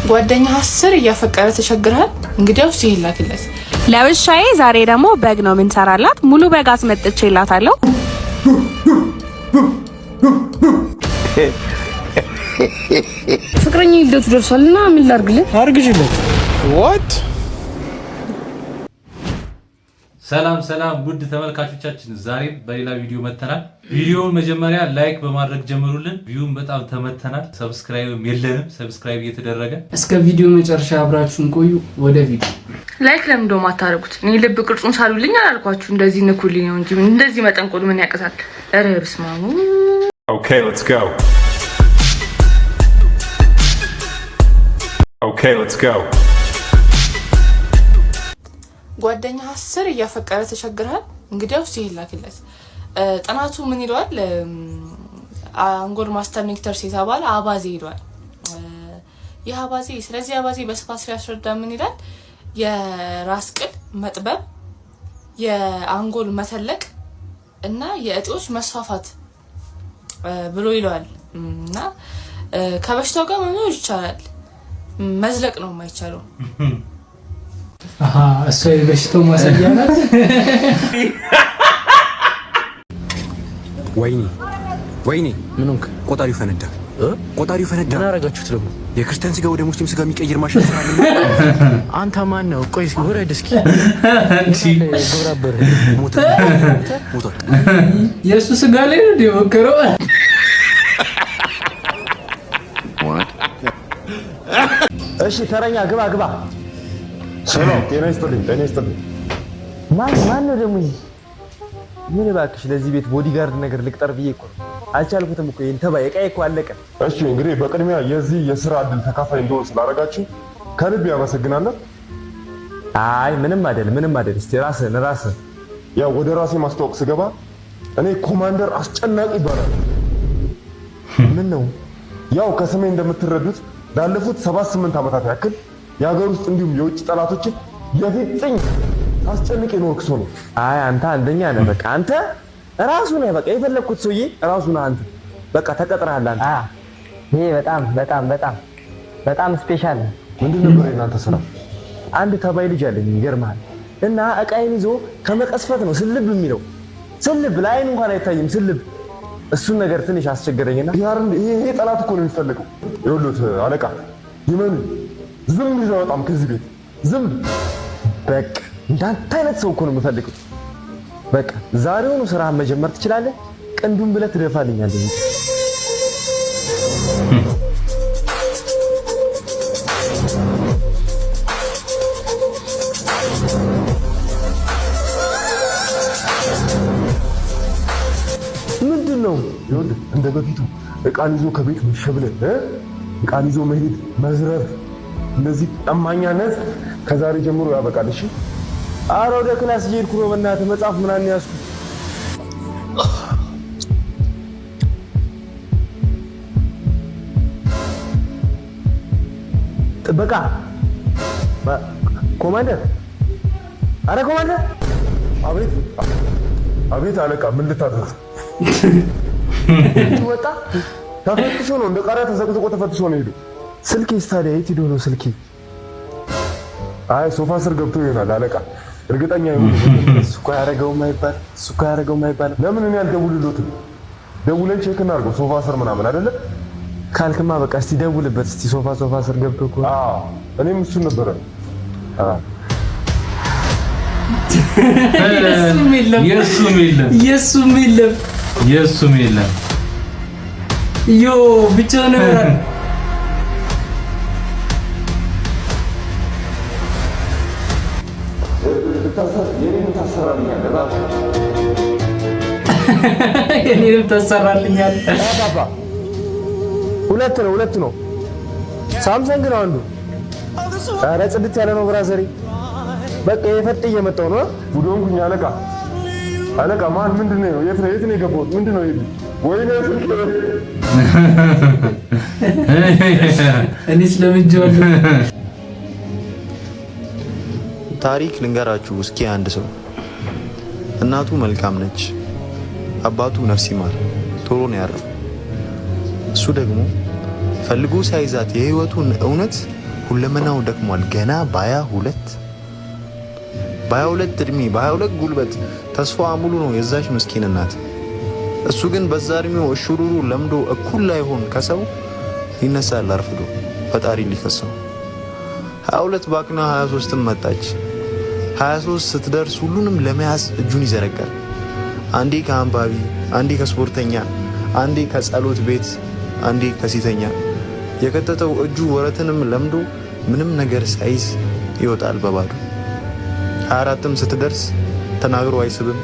ጓደኛ 10 እያፈቀረ ተቸግሯል። እንግዲያውስ ይላክለት ለውሻዬ ዛሬ ደግሞ በግ ነው ምን ሰራላት? ሙሉ በግ አስመጥቼላታለሁ። ፍቅረኛ ልደቱ ደርሷልና ምን ላርግልህ? አርግሽለት። ዋት ሰላም ውድ ተመልካቾቻችን፣ ዛሬም በሌላ ቪዲዮ መተናል። ቪዲዮውን መጀመሪያ ላይክ በማድረግ ጀምሩልን። ቪዩን በጣም ተመተናል። ሰብስክራይብም የለንም። ሰብስክራይብ እየተደረገ እስከ ቪዲዮ መጨረሻ አብራችሁን ቆዩ። ወደ ቪዲዮ ላይክ ለምን ደሞ አታረጉት? እኔ ልብ ቅርጹን ሳሉልኝ አላልኳችሁ? እንደዚህ ንኩልኝ ነው እንጂ እንደዚህ መጠንቆል ምን ያቀሳል? ኧረ በስመ አብ። Okay, let's go. Okay, let's go. ጓደኛ 10 እያፈቀረ ተቸግሯል። እንግዲያውስ ይላክለት። ጥናቱ ምን ይሏል? አንጎል ማስተር ኔክተርስ የተባለ አባዜ ይሏል። ይህ አባዜ ስለዚህ አባዜ በስፋት ሲያስረዳ ምን ይላል? የራስ ቅል መጥበብ፣ የአንጎል መተለቅ እና የእጢዎች መስፋፋት ብሎ ይሏል። እና ከበሽታው ጋር መኖር ይቻላል፣ መዝለቅ ነው የማይቻለው። እሷ የበሽታው ማሳያ ናት። ወይኔ ምን ሆንክ? ቆጣሪው ፈነዳ። ምን አረጋችሁት ደግሞ? የክርስቲያን ስጋ ወደ ሙስሊም ስጋ የሚቀይር ማሽን ስራ አለ። አንተ ማን ነው? ቆይ ወረድ እስኪ። ሞቷል። የእሱ ስጋ ላይ ነው የሞከረው። እሺ ተረኛ ግባ። ሰላም ጤና ይስጥልኝ። ማን ነው ደግሞ? ምን እባክሽ ለዚህ ቤት ቦዲጋርድ ነገር ልቅጠር ብዬ እኮ አልቻልኩትም እኮ ተባይ ዕቃዬ እኮ አለቀ። እሺ እንግዲህ በቅድሚያ የዚህ የሥራ ዕድል ተካፋይ እንደሆን ስላደረጋችሁ ከልብ ያመሰግናለሁ። አይ ምንም አይደል። እስቲ ራስህ ያው ወደ ራሴ ማስተዋወቅ ስገባ እኔ ኮማንደር አስጨናቂ ይባላል። ምን ነው? ያው ከስሜ እንደምትረዱት ላለፉት 7-8 ዓመታት ያክል የሀገር ውስጥ እንዲሁም የውጭ ጠላቶችን የፊት ጽኝ አስጨንቅ የኖርክ ሰው ነው። አይ አንተ አንደኛ ነህ። በቃ አንተ ራሱ ነህ። በቃ የፈለኩት ሰውዬ ራሱ ነህ አንተ። በቃ ተቀጥረሃል አንተ። ይሄ በጣም ስፔሻል ነው። ምንድን ነበር የእናንተ ስራ? አንድ ተባይ ልጅ አለኝ ይገርምሃል። እና ዕቃዬን ይዞ ከመቀስፈት ነው ስልብ የሚለው። ስልብ ለዓይን እንኳን አይታይም ስልብ። እሱን ነገር ትንሽ አስቸገረኝና ይሄ ጠላት እኮ ነው የሚፈልገው። ይኸውልህ አለቃ ይመኑ ዝም ይዘው በጣም ከዚህ ቤት ዝም። በቃ እንዳንተ አይነት ሰው እኮ ነው የምፈልገው። በቃ ዛሬውኑ ስራህን መጀመር ትችላለህ። ቅንዱን ብለህ ትደፋልኛለህ። ምንድን ነው? ይኸውልህ እንደ በፊቱ ዕቃን ይዞ ከቤት መሸብለል፣ ዕቃን ይዞ መሄድ፣ መዝረፍ፣ እንደዚህ ጠማኛነት ከዛሬ ጀምሮ ያበቃል። እሺ? ኧረ ወደ ክላስ እየሄድኩ ነው። በእናትህ መጽሐፍ ምናምን ያዝኩ። ጥበቃ ኮማንደር! ኧረ ኮማንደር! አቤት አለቃ፣ ምን ልታዘዝ? ወጣ ተፈትሾ ነው፣ እንደ ቃሪያ ተዘቅዝቆ ተፈትሾ ነው ሄዱ። ስልኬስ ታዲያ የት ሄዶ ነው ስልኬ? አይ ሶፋ ስር ገብቶ ይሆናል አለቃ፣ እርግጠኛ ይሁን። እሱ እኮ ያደረገውም አይባልም። ለምን እኔ አልደውልሎትም? ደውለን ቼክ እናድርገው። ሶፋ ስር ምናምን አይደለ ካልክማ በቃ እስቲ ደውልበት እስቲ። ሶፋ ስር ገብቶ እኮ እኔም እሱን ነበረ። የሱም የለም ዮ ብቻ ነው። የኔንም ታሰራልኛለህ። ሁለት ነው። ሳምሰንግ ነው አንዱ። ኧረ ጽድት ያለ ነው ብራዘሪ። በቃ የፈጥ እየመጣው ነው። ጉዶንኩኝ አለቃ ማን ምንድነው? የት ነው የገባሁት? ምንድነው ይሄ? ወይኔ እኔ ስለምንጀዋለሁ። ታሪክ ልንገራችሁ እስኪ። አንድ ሰው እናቱ መልካም ነች፣ አባቱ ነፍስ ይማር ቶሎ ነው ያረፈው። እሱ ደግሞ ፈልጎ ሳይዛት የህይወቱን እውነት ሁለመናው ደክሟል። ገና በ22 እድሜ በ22 ጉልበት ተስፋዋ ሙሉ ነው የዛች ምስኪን እናት። እሱ ግን በዛ እድሜው እሽሩሩ ለምዶ እኩል ላይሆን ከሰው ይነሳል አርፍዶ ፈጣሪ ሊከሰው። 22 ባክና 23ም መጣች። 23 ስትደርስ ሁሉንም ለመያዝ እጁን ይዘረጋል። አንዴ ከአንባቢ፣ አንዴ ከስፖርተኛ፣ አንዴ ከጸሎት ቤት፣ አንዴ ከሲተኛ የከተተው እጁ ወረትንም ለምዶ ምንም ነገር ሳይዝ ይወጣል በባዶ። 24ም ስትደርስ ተናግሮ አይስብም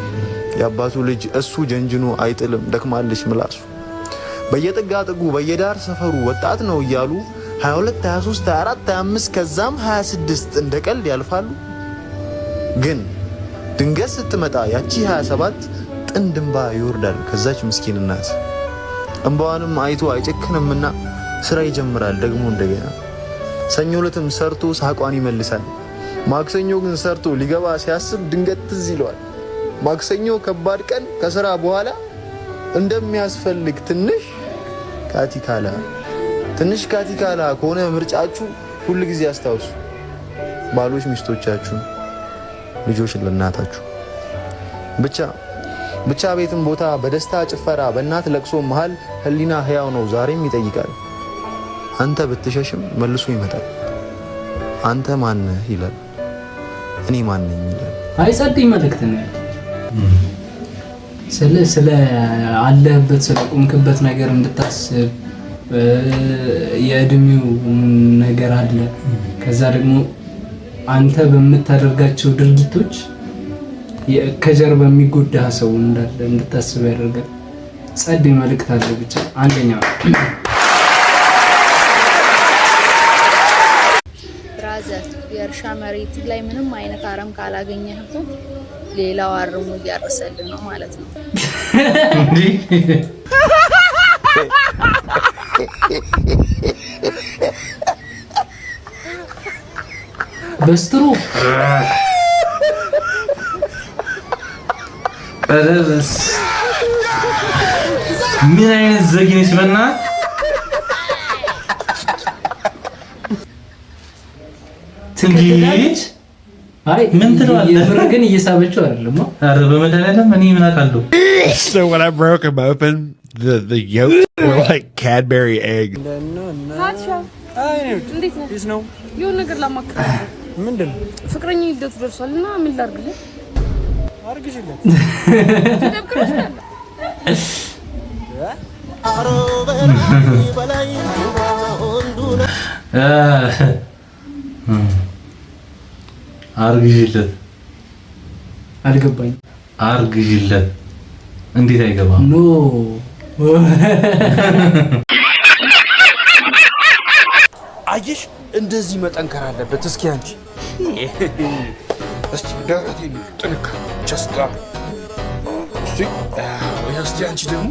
የአባቱ ልጅ እሱ ጀንጅኖ አይጥልም ደክማለች ምላሱ። በየጥጋ ጥጉ በየዳር ሰፈሩ ወጣት ነው እያሉ 22 23 24 25 ከዛም 26 እንደ ቀልድ ያልፋሉ። ግን ድንገት ስትመጣ ያቺ 27 ጥንድ እንባ ይወርዳል ከዛች ምስኪን እናት። እንባዋንም አይቶ አይጨክንምና ስራ ይጀምራል ደግሞ እንደገና። ሰኞ ዕለትም ሰርቶ ሳቋን ይመልሳል። ማክሰኞ ግን ሰርቶ ሊገባ ሲያስብ ድንገት ትዝ ይለዋል ማክሰኞ ከባድ ቀን ከስራ በኋላ እንደሚያስፈልግ ትንሽ ካቲካላ ከሆነ ምርጫችሁ ሁሉ ጊዜ አስታውሱ። ባሎች ሚስቶቻችሁ፣ ልጆች ለእናታችሁ። ብቻ ቤትም ቦታ በደስታ ጭፈራ በእናት ለቅሶ መሃል ህሊና ህያው ነው ዛሬም ይጠይቃል። አንተ ብትሸሽም መልሶ ይመጣል። አንተ ማነህ ይላል፣ እኔ ማን ነኝ ይላል። አይጸድይ መልእክት ነው። ስለ አለህበት ስለ ቁምክበት ነገር እንድታስብ የእድሜው ነገር አለ። ከዛ ደግሞ አንተ በምታደርጋቸው ድርጊቶች ከጀርባ የሚጎዳ ሰው እንዳለ እንድታስብ ያደርጋል። ጸድይ መልእክት አለ። ብቻ አንደኛ ብራዘር የእርሻ መሬት ላይ ምንም አይነት አረም ካላገኘህበት ሌላው አርሙ እያረሰልህ ነው ማለት ነው። በስትሩ ምን አይነት ዘጊ ነሽ በእናትህ? ትንሽ አይ ምን ትላለህ? የምር ግን እየሳበችው አይደለም። አረ በመድኃኒዓለም እኔ ምን አውቃለሁ። So when I broke them open, the yolks were like Cadbury eggs. እንዴት ነው? የሆነ ነገር ላማክረው። ምንድን ነው? ፍቅረኛ ይደቱ ደርሷልና ምን ላድርግልህ? አርግሽለት። አርግዥለት። አልገባኝ። አርግዥለት እንዴት አይገባም? ኖ አየሽ፣ እንደዚህ መጠንከር አለበት። እስኪ አንቺ እስቲ ደረቴ ጥንካ ቸስታ እስቲ አንቺ ደግሞ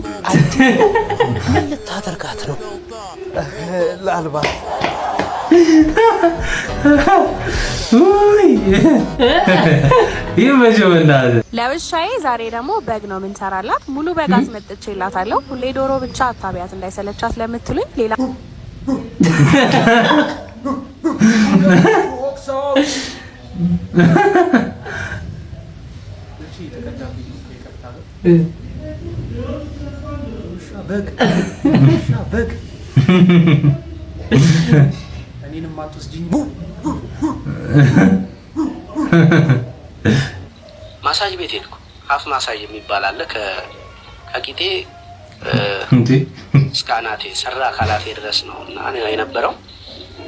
ምን ልታደርጋት ነው? ላልባት ለውሻዬ ዛሬ ደግሞ በግ ነው የምንሰራላት። ሙሉ በግ አስመጥቼላታለሁ። ሁሌ ዶሮ ብቻ አታቢያት እንዳይሰለቻት ለምትሉኝ ሌላ በግ እኔንም አትወስጂኝ። ማሳጅ ቤት ሄድኩ። ሀፍ ማሳጅ የሚባል አለ። ከቂጤ እስከ አናቴ ሰራ አካላቴ ድረስ ነው እና የነበረው።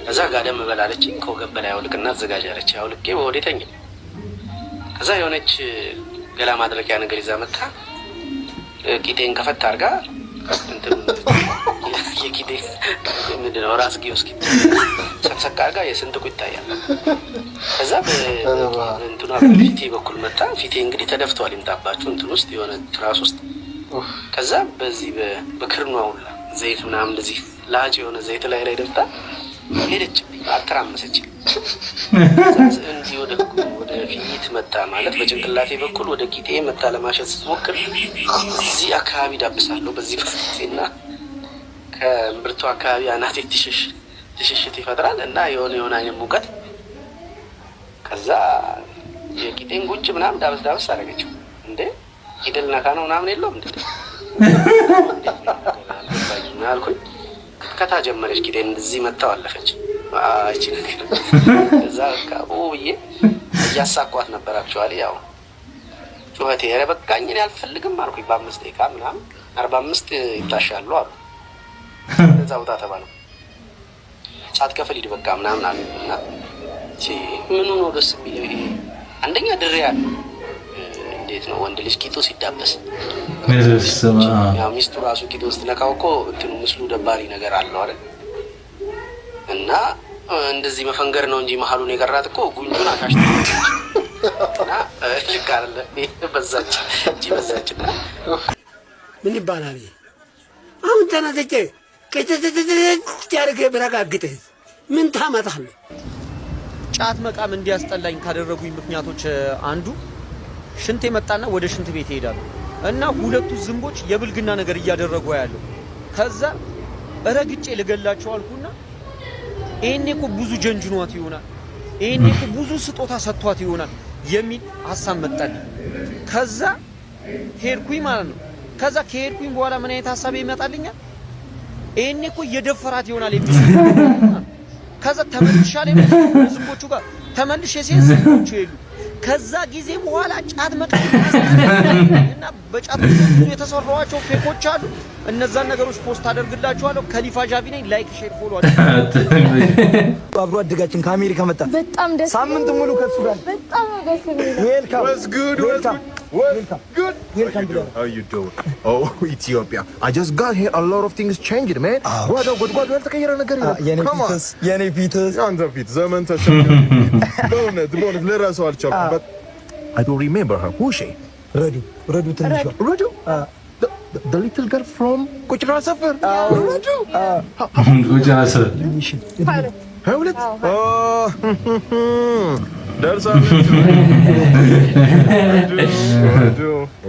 ከዛ ጋደም በላለችኝ። ከወገብ በላይ አውልቅና አዘጋጃለች። አውልቄ በወዴ ተኛ። ከዛ የሆነች ገላ ማድረቂያ ነገር ይዛ መጣ። ቂጤን ከፈት አድርጋ የቂጤ ምንድን ነው ራስጌ ውስጥ ሰቅሰቅ አድርጋ የስንጥቁ ይታያል። ከዛ እንትኗ ፊቴ በኩል መጣ። ፊቴ እንግዲህ ተደፍቷል። ይምጣባችሁ እንትን ውስጥ የሆነ ትራስ ውስጥ። ከዛ በዚህ በክርኗ ሁላ ዘይት ምናምን እንደዚህ ላጭ የሆነ ዘይት ላይ ደፍታ ሄደችብኝ። አተራመሰች። እንዲህ ወደ ፊት መጣ ማለት በጭንቅላቴ በኩል ወደ ቂጤ መጣ። ለማሸት ስትሞክር እዚህ አካባቢ ዳብሳለሁ በዚህ በፊቴና ከእምብርቱ አካባቢ አናቴ ትሽሽ ሽሽት ይፈጥራል እና የሆነ አይነት ሙቀት። ከዛ የቂጤን ጉንጭ ምናምን ዳበስ አደረገችው። እንዴ ቂጥል ነካ ነው ምናምን የለውም እንዴ አልኩኝ። ከታ ጀመረች ቂጤን እንደዚህ መታው አለፈች። እቺ ነገር እዛ ብዬ እያሳኳት ነበር። አክቹዋሊ ያው ጩኸቴ ኧረ በቃኝ እኔ አልፈልግም አልኩኝ። በ5 ደቂቃ ምናምን 45 ይታሻሉ አሉ። እዛ ውጣ ተባለው። ሳትከፍል ሂድ በቃ ምናምን አሉ እና ምኑ ነው ደስ የሚለው ይሄ አንደኛ ድሬ ያለ እንዴት ነው ወንድ ልጅ ቂጡ ሲዳበስ ያው ሚስቱ ራሱ ቂጡ ውስጥ ነካው እኮ እንትኑ ምስሉ ደባሪ ነገር አለው አይደል? እና እንደዚህ መፈንገር ነው እንጂ መሀሉን የቀራት እኮ ጉንጁን አካሽተች እና ልክ አይደለ? በዛች እና ምን ይባላል አሁን ተናዘጨ ያርገ ብረጋግጥህ ምን ታመጣለህ? ጫት መቃም እንዲያስጠላኝ ካደረጉኝ ምክንያቶች አንዱ ሽንት የመጣና ወደ ሽንት ቤት ይሄዳሉ እና ሁለቱ ዝንቦች የብልግና ነገር እያደረጉ ያለው ከዛ ረግጬ ልገላቸው አልኩና ይሄኔ እኮ ብዙ ጀንጅኗት ይሆናል፣ ይሄኔ እኮ ብዙ ስጦታ ሰጥቷት ይሆናል የሚል ሐሳብ መጣልኝ። ከዛ ሄድኩኝ ማለት ነው። ከዛ ከሄድኩኝ በኋላ ምን አይነት ሐሳብ ይመጣልኛል? ይሄኔ እኮ እየደፈራት ይሆናል የሚል ከዛ ተመልሻለሁ ዝንቦቹ ጋር ተመልሼ ሲሄድ ዝንቦቹ የሉ። ከዛ ጊዜ በኋላ ጫት መቃም እና በጫት የተሰራዋቸው ፌኮች አሉ። እነዛን ነገሮች ፖስት አደርግላችኋለሁ። ከሊፋ ጃቪ ነኝ። ላይክ ሼር ፎሎ አብሮ አደጋችን ከአሜሪካ መጣ። በጣም ደስ ሳምንት ሙሉ ከሱ ጋር በጣም ደስ የሚል ዌልካም Welcome. How you doing? Oh, Ethiopia. I just got here. A lot of things changed, man. ጓዳ ያልተቀየረ ነገር የለም። የኔ ፊትስ አንተ ፊት ዘመን ተሻገረ። በእውነት ለራሱ አልቻልኩም። But I don't remember her. Who she? ረዱ ትንሿ ረዱ? The little girl from ቁጭራ ሰፈር? ረዱ? ቁጭራ ሰፈር ሀውለት? ደርሳለች።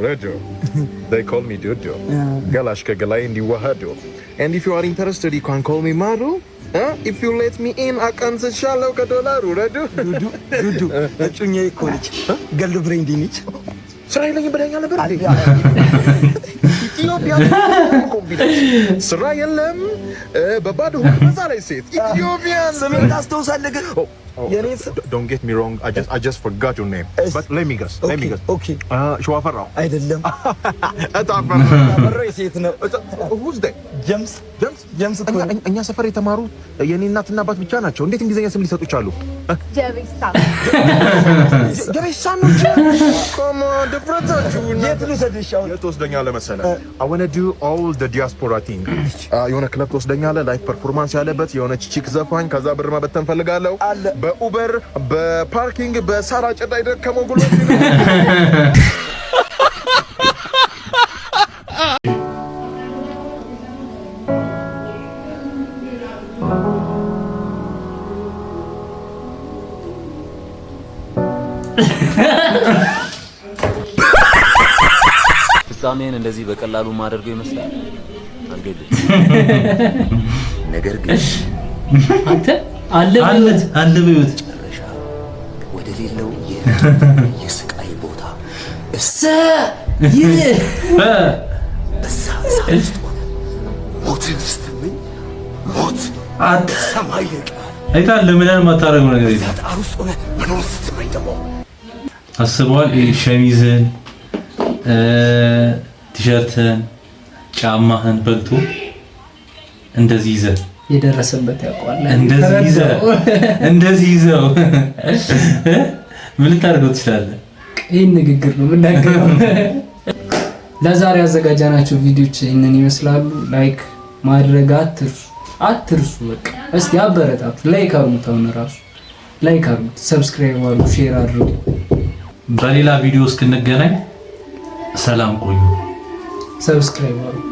ረዱ They call me Dudu. ገላሽ ከገላይ እንዲዋሃዱ. And if you are interested, you can call me Maru. If you let me in, አቀንስሻለሁ ከዶላሩ። ረዱ እጩኛዬ እኮ ነች። ገል ብሬንዲ ነች። ስራ የለኝም ብለኸኛል ነበር እንዴ? ኢትዮጵያ ስራ የለም በባዶ በዛ ላይ ሴት ኢትዮጵያን ስሜን ታስታውሳለህ ግን? Don't get me wrong, I just forgot your name. But let me guess. Okay. ሸዋፈራው አይደለም። እታፈራው ሴት ነው። Who's that? ጀምስ እኮ እኛ ሰፈር የተማሩ የኔ እናትና አባት ብቻ ናቸው። እንዴት እንግሊዘኛ ስም ሊሰጡ ቻሉ? ጀቤሳ ነው። Come on, ድፍረታችሁ የት ልውሰድሽ? የት ትወስደኛለህ መሰለህ? I want to do all the diaspora thing. የሆነ ክለብ ትወስደኛለህ፣ ላይፍ ፐርፎርማንስ ያለበት የሆነች ቺክ ዘፋኝ፣ ከዛ ብር መበተን ፈልጋለሁ። በኡበር በፓርኪንግ በሳራ ጨዳ ይደከመው ጉልበት ፍጻሜን እንደዚህ በቀላሉ ማድረገው ይመስላል። አንገል ነገር ግን አንተ አለበት ጨረሻ ወደ ሌለው የስቃይ ቦታ ሞትን ስትመኝ ሞት ሰማይ አይታል ለምን ማታረገው ነገር ይላል። ፈጣሪ ውስጥ ሆነ መኖር ስትመኝ ደግሞ አስበዋል። ሸሚዝን ቲሸርትን ጫማህን በልቶ እንደዚህ ይዘህ የደረሰበት ያውቃል። እንደዚህ ይዘው ምን ልታደርገው ትችላለህ? ይሄን ንግግር ነው የምናገረው። ለዛሬ ያዘጋጃናቸው ቪዲዮዎች ይሄንን ይመስላሉ። ላይክ ማድረግ አትርሱ። በቃ እስቲ አበረታቱ። ላይክ አድርጉት፣ ላይክ አድርጉት፣ ሰብስክራይብ አድርጉ፣ ሼር አድርጉ። በሌላ ቪዲዮ እስክንገናኝ ሰላም ቆዩ። ሰብስክራይብ አድርጉ።